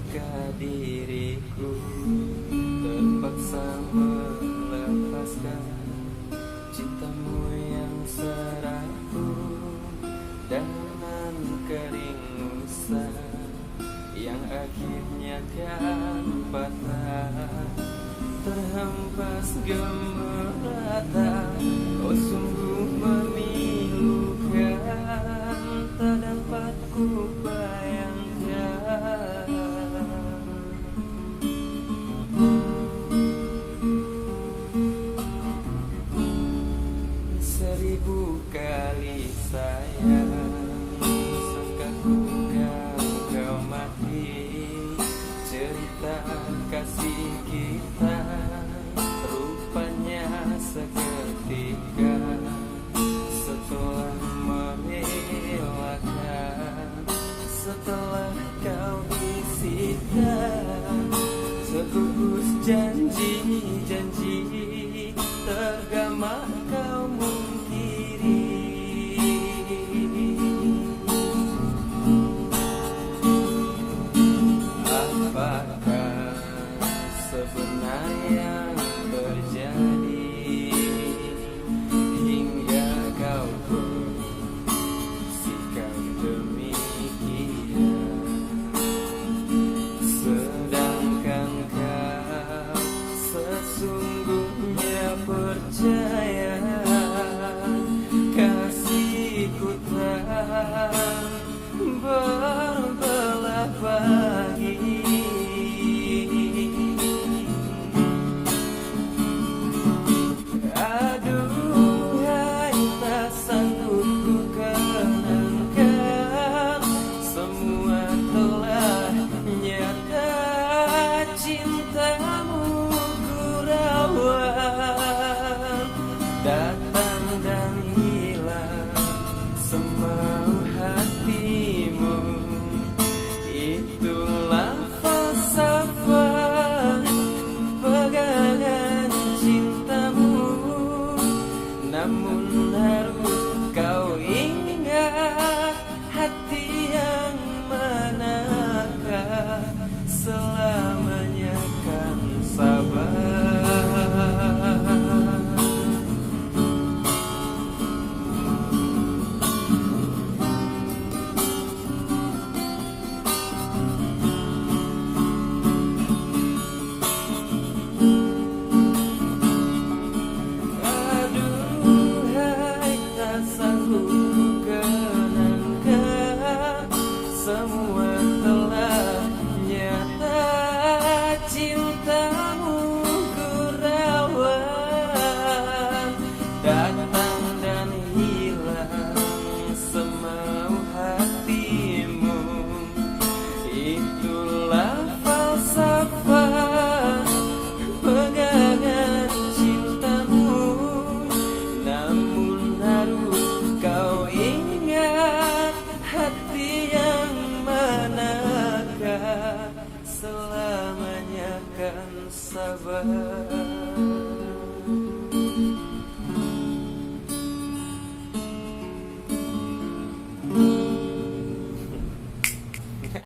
Jika diriku terpaksa melepaskan cintamu yang serapuh dengan kering usah yang akhirnya kan patah, terhempas gemerlata. Oh sungguh memilukan, tak dapat ku bayangkan. Seribu kali sayang, sangka ku kan kau mati. Cerita kasih kita rupanya seketika setelah merelakan, setelah kau bisikan segugus janji-janji tergama kau mungkiri. Apakah sebenarnya yang terjadi hingga kau bersikap demikian, sedangkan kau sesungguhnya percaya kasihku tak berbelah bagi. Aduhai, tak sanggup ku kenangkan, semua telah nyata, cintamu ku rawat, datang dan hilang semau hatimu. Itulah falsafah pegangan cintamu, namun harus kau ingat, hati yang manakah selamanya kan sabar. Aduhai, tak sanggup ku kenangkan, semua telah nyata, cintamu ku rawat, datang dan hilang semau hatimu. Itulah falsafah pegangan cintamu, namun harus kau ingat, hati yang manakah selamanya kan sabar.